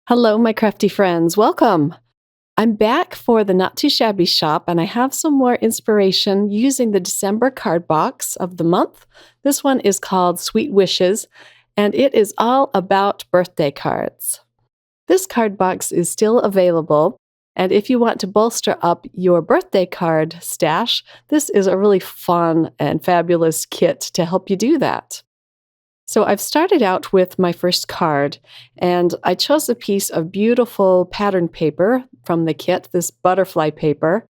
Hello, my crafty friends. Welcome. I'm back for the Not Too Shabby Shop, and I have some more inspiration using the December card box of the month. This one is called Sweet Wishes, and it is all about birthday cards. This card box is still available, and if you want to bolster up your birthday card stash, this is a really fun and fabulous kit to help you do that. So I've started out with my first card, and I chose a piece of beautiful pattern paper from the kit, this butterfly paper.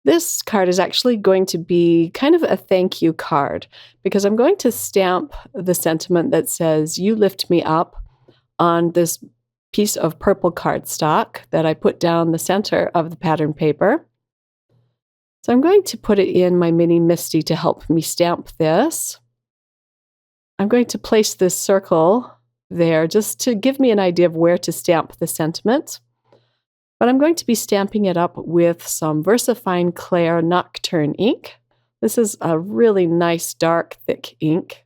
This card is actually going to be kind of a thank you card because I'm going to stamp the sentiment that says, "You lift me up," on this piece of purple cardstock that I put down the center of the pattern paper. So I'm going to put it in my mini MISTI to help me stamp this. I'm going to place this circle there just to give me an idea of where to stamp the sentiment. But I'm going to be stamping it up with some VersaFine Clair Nocturne ink. This is a really nice, dark, thick ink.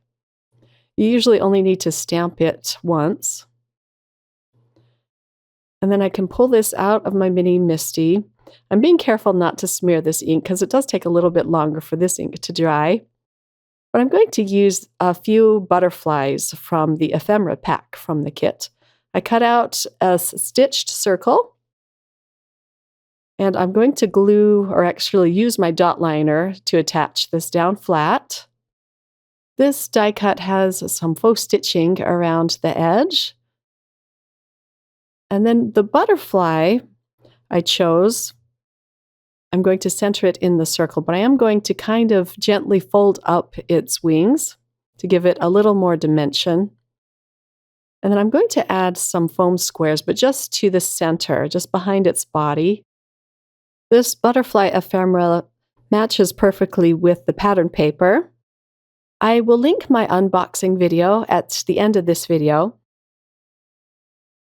You usually only need to stamp it once. And then I can pull this out of my mini MISTI. I'm being careful not to smear this ink because it does take a little bit longer for this ink to dry. But I'm going to use a few butterflies from the ephemera pack from the kit. I cut out a stitched circle, and I'm going to glue, or actually use my dot liner to attach this down flat. This die cut has some faux stitching around the edge. And then the butterfly I chose, I'm going to center it in the circle, but I am going to kind of gently fold up its wings to give it a little more dimension. And then I'm going to add some foam squares, but just to the center, just behind its body. This butterfly ephemera matches perfectly with the pattern paper. I will link my unboxing video at the end of this video.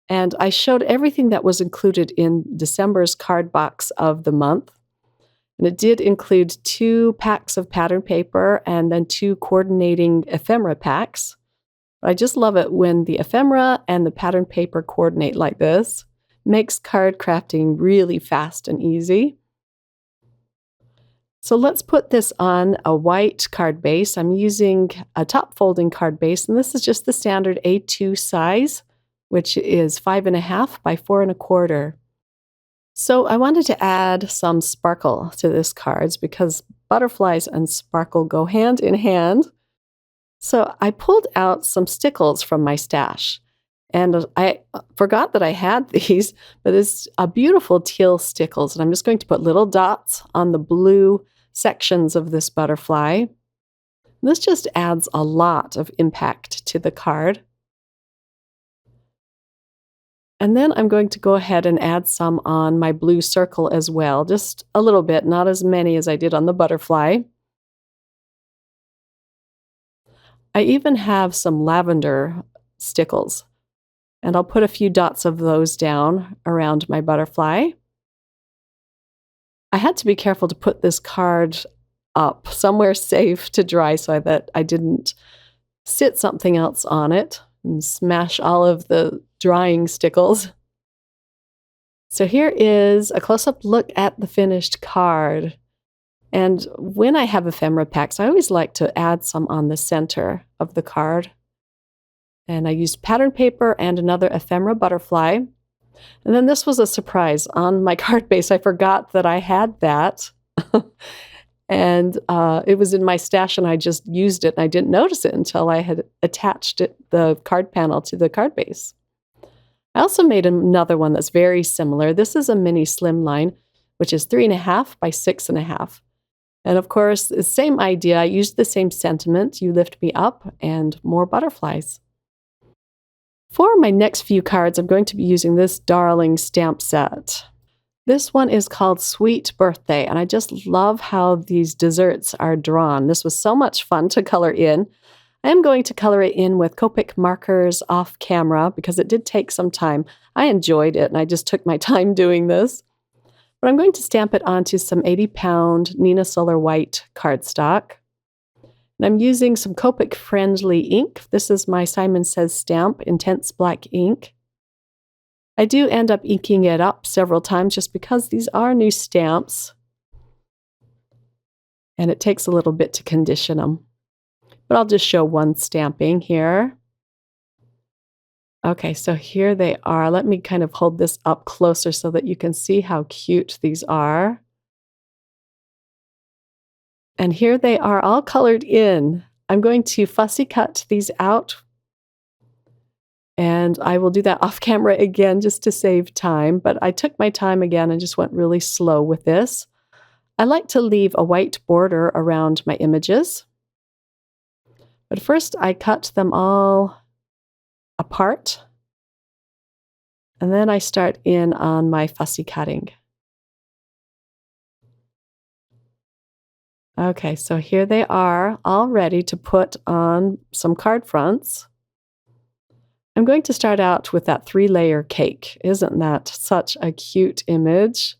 And I showed everything that was included in December's card box of the month. And it did include 2 packs of pattern paper and then 2 coordinating ephemera packs. I just love it when the ephemera and the pattern paper coordinate like this. Makes card crafting really fast and easy. So let's put this on a white card base. I'm using a top folding card base, and this is just the standard A2 size, which is 5.5 by 4.25. So I wanted to add some sparkle to this cards because butterflies and sparkle go hand in hand. So I pulled out some stickles from my stash, and I forgot that I had these, but it's a beautiful teal stickles, and I'm just going to put little dots on the blue sections of this butterfly. This just adds a lot of impact to the card. And then I'm going to go ahead and add some on my blue circle as well, just a little bit, not as many as I did on the butterfly. I even have some lavender stickles, and I'll put a few dots of those down around my butterfly. I had to be careful to put this card up somewhere safe to dry so that I didn't sit something else on it and smash all of the drying stickles. So here is a close-up look at the finished card. And when I have ephemera packs, I always like to add some on the center of the card. And I used pattern paper and another ephemera butterfly. And then this was a surprise. On my card base, I forgot that I had that. And it was in my stash, and I just used it, and I didn't notice it until I had attached the card panel to the card base. I also made another one that's very similar. This is a mini slimline, which is 3.5 by 6.5. And of course, the same idea. I used the same sentiment, "You lift me up," and more butterflies. For my next few cards, I'm going to be using this darling stamp set. This one is called Sweet Birthday, and I just love how these desserts are drawn. This was so much fun to color in. I am going to color it in with Copic markers off camera because it did take some time. I enjoyed it, and I just took my time doing this. But I'm going to stamp it onto some 80-pound Nina Solar White cardstock. And I'm using some Copic friendly ink. This is my Simon Says stamp, Intense Black ink. I do end up inking it up several times just because these are new stamps and it takes a little bit to condition them. But I'll just show one stamping here. Okay, so here they are. Let me kind of hold this up closer so that you can see how cute these are. And here they are all colored in. I'm going to fussy cut these out, and I will do that off camera again just to save time, but I took my time again and just went really slow with this. I like to leave a white border around my images, but first I cut them all apart, and then I start in on my fussy cutting. Okay, so here they are, all ready to put on some card fronts. I'm going to start out with that 3-layer cake. Isn't that such a cute image?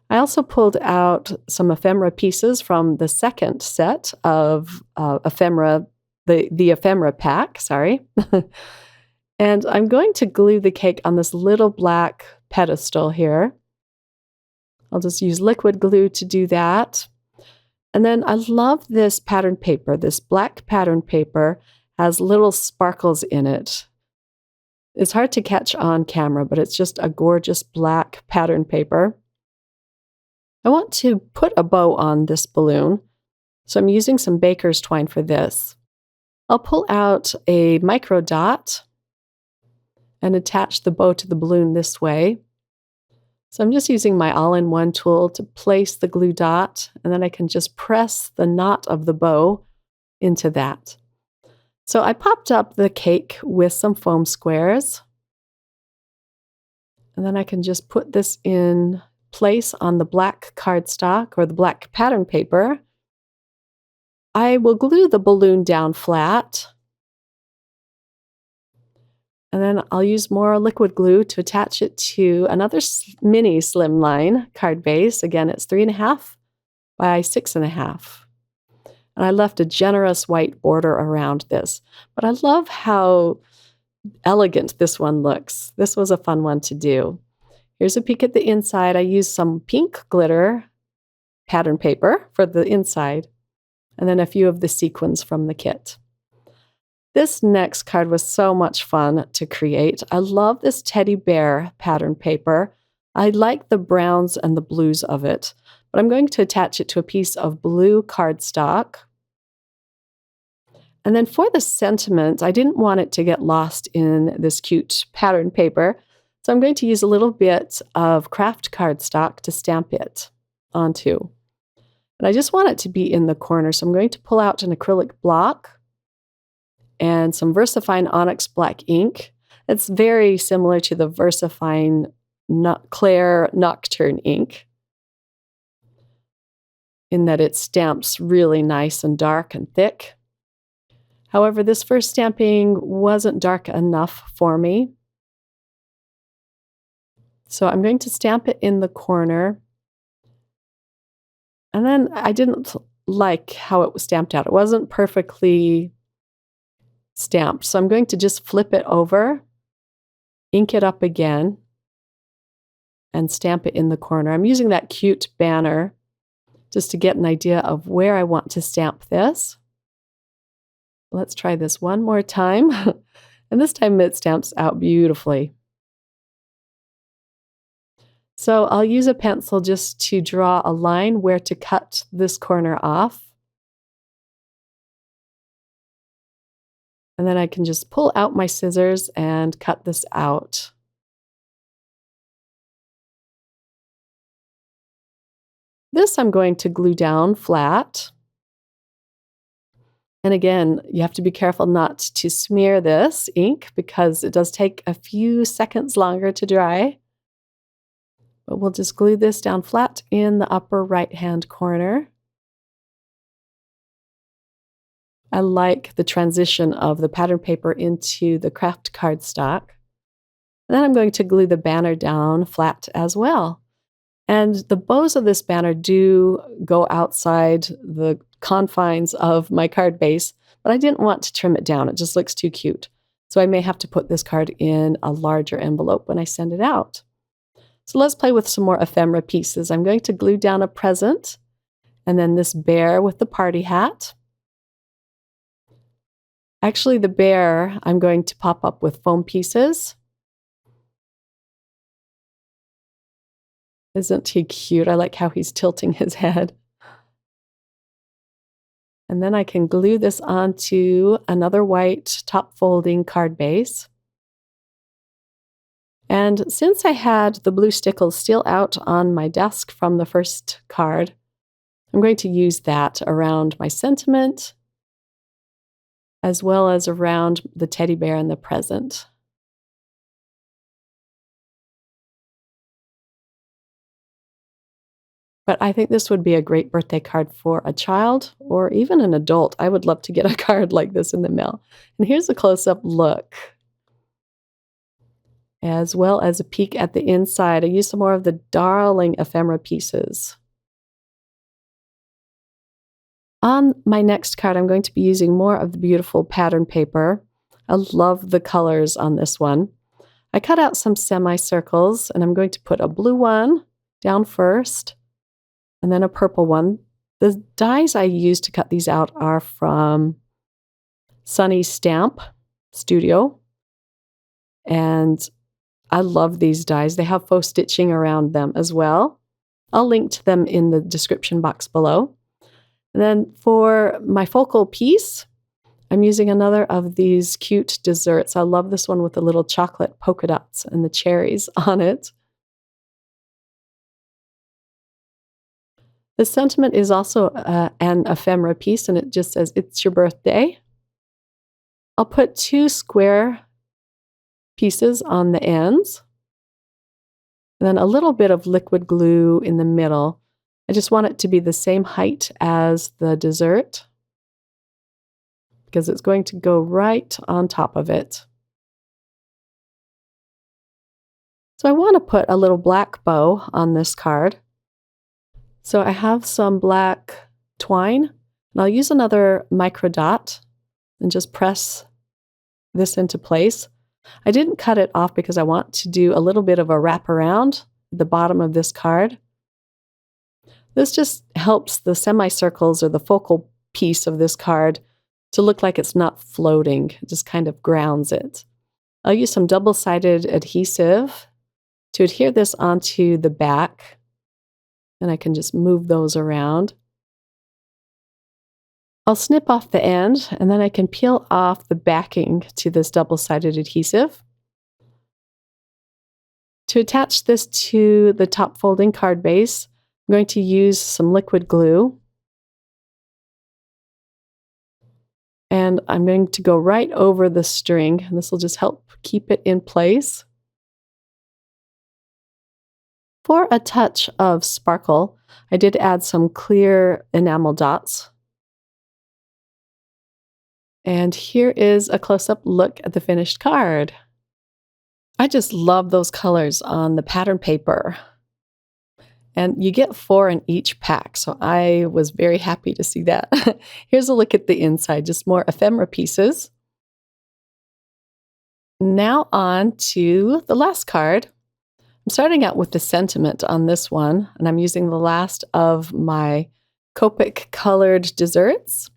I also pulled out some ephemera pieces from the second set of ephemera, the ephemera pack, sorry. And I'm going to glue the cake on this little black pedestal here. I'll just use liquid glue to do that. And then I love this pattern paper. This black pattern paper has little sparkles in it. It's hard to catch on camera, but it's just a gorgeous black pattern paper. I want to put a bow on this balloon, so I'm using some baker's twine for this. I'll pull out a micro dot and attach the bow to the balloon this way. So I'm just using my all-in-one tool to place the glue dot, and then I can just press the knot of the bow into that. So I popped up the cake with some foam squares, and then I can just put this in place on the black cardstock or the black pattern paper. I will glue the balloon down flat, and then I'll use more liquid glue to attach it to another mini slimline card base. Again, it's 3.5 by 6.5. And I left a generous white border around this. But I love how elegant this one looks. This was a fun one to do. Here's a peek at the inside. I used some pink glitter pattern paper for the inside, and then a few of the sequins from the kit. This next card was so much fun to create. I love this teddy bear pattern paper. I like the browns and the blues of it, but I'm going to attach it to a piece of blue cardstock. And then for the sentiment, I didn't want it to get lost in this cute pattern paper, so I'm going to use a little bit of craft cardstock to stamp it onto. And I just want it to be in the corner, so I'm going to pull out an acrylic block and some VersaFine Onyx Black ink. It's very similar to the VersaFine Claire Nocturne ink in that it stamps really nice and dark and thick. However, this first stamping wasn't dark enough for me. So I'm going to stamp it in the corner. And then I didn't like how it was stamped out. It wasn't perfectly stamped. So I'm going to just flip it over, ink it up again, and stamp it in the corner. I'm using that cute banner just to get an idea of where I want to stamp this. Let's try this one more time. And this time it stamps out beautifully. So I'll use a pencil just to draw a line where to cut this corner off. And then I can just pull out my scissors and cut this out. This I'm going to glue down flat. And again, you have to be careful not to smear this ink because it does take a few seconds longer to dry. But we'll just glue this down flat in the upper right-hand corner. I like the transition of the pattern paper into the craft cardstock. And then I'm going to glue the banner down flat as well. And the bows of this banner do go outside the confines of my card base, but I didn't want to trim it down. It just looks too cute. So I may have to put this card in a larger envelope when I send it out. So let's play with some more ephemera pieces. I'm going to glue down a present, and then this bear with the party hat. Actually, the bear I'm going to pop up with foam pieces. Isn't he cute? I like how he's tilting his head. And then I can glue this onto another white top folding card base. And since I had the blue stickles still out on my desk from the first card, I'm going to use that around my sentiment, as well as around the teddy bear and the present. But I think this would be a great birthday card for a child or even an adult. I would love to get a card like this in the mail. And here's a close-up look, as well as a peek at the inside. I used some more of the darling ephemera pieces. On my next card, I'm going to be using more of the beautiful pattern paper. I love the colors on this one. I cut out some semicircles, and I'm going to put a blue one down first, and then a purple one. The dies I use to cut these out are from Sunny Stamp Studio, and I love these dies. They have faux stitching around them as well. I'll link to them in the description box below. And then for my focal piece, I'm using another of these cute desserts. I love this one with the little chocolate polka dots and the cherries on it. The sentiment is also an ephemera piece, and it just says, "It's your birthday." I'll put 2 square pieces on the ends, and then a little bit of liquid glue in the middle. I just want it to be the same height as the dessert because it's going to go right on top of it. So I want to put a little black bow on this card. So I have some black twine, and I'll use another micro dot and just press this into place. I didn't cut it off because I want to do a little bit of a wraparound at the bottom of this card. This just helps the semicircles or the focal piece of this card to look like it's not floating. It just kind of grounds it. I'll use some double-sided adhesive to adhere this onto the back, and I can just move those around. I'll snip off the end, and then I can peel off the backing to this double-sided adhesive. To attach this to the top folding card base, I'm going to use some liquid glue. And I'm going to go right over the string, and this will just help keep it in place. For a touch of sparkle, I did add some clear enamel dots. And here is a close-up look at the finished card. I just love those colors on the pattern paper. And you get 4 in each pack, so I was very happy to see that. Here's a look at the inside, just more ephemera pieces. Now on to the last card. I'm starting out with the sentiment on this one, and I'm using the last of my Copic colored desserts.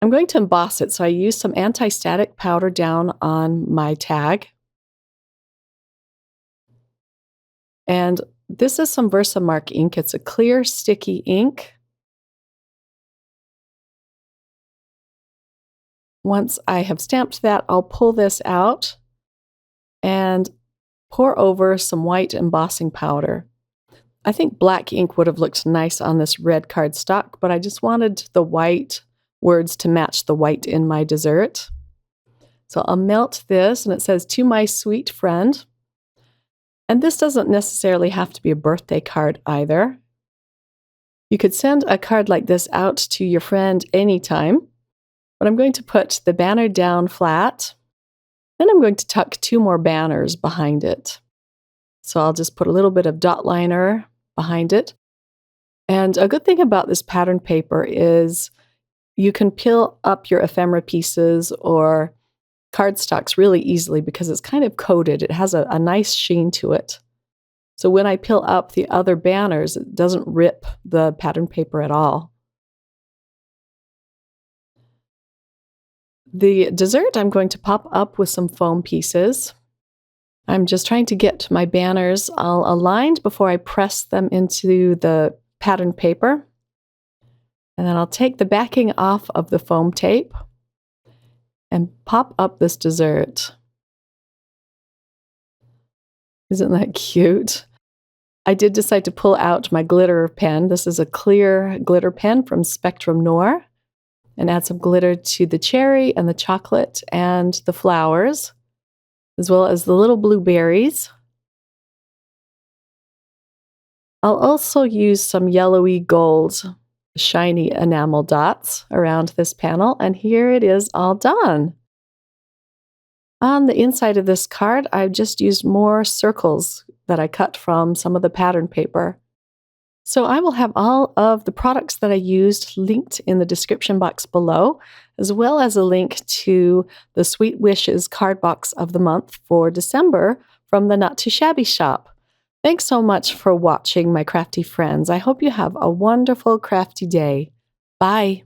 I'm going to emboss it, so I use some anti-static powder down on my tag. And this is some Versamark ink. It's a clear, sticky ink. Once I have stamped that, I'll pull this out and pour over some white embossing powder. I think black ink would have looked nice on this red cardstock, but I just wanted the white words to match the white in my dessert. So I'll melt this, and it says, "To my sweet friend." And this doesn't necessarily have to be a birthday card either. You could send a card like this out to your friend anytime, but I'm going to put the banner down flat. Then I'm going to tuck 2 more banners behind it. So I'll just put a little bit of dot liner behind it. And a good thing about this pattern paper is you can peel up your ephemera pieces or cardstocks really easily because it's kind of coated. It has a nice sheen to it. So when I peel up the other banners, it doesn't rip the pattern paper at all. The dessert I'm going to pop up with some foam pieces. I'm just trying to get my banners all aligned before I press them into the pattern paper. And then I'll take the backing off of the foam tape and pop up this dessert. Isn't that cute? I did decide to pull out my glitter pen. This is a clear glitter pen from Spectrum Noir, and add some glitter to the cherry and the chocolate and the flowers, as well as the little blueberries. I'll also use some yellowy gold shiny enamel dots around this panel, and here it is all done. On the inside of this card, I've just used more circles that I cut from some of the pattern paper. So I will have all of the products that I used linked in the description box below, as well as a link to the Sweet Wishes card box of the month for December from the Not Too Shabby Shop. Thanks so much for watching, my crafty friends. I hope you have a wonderful crafty day. Bye.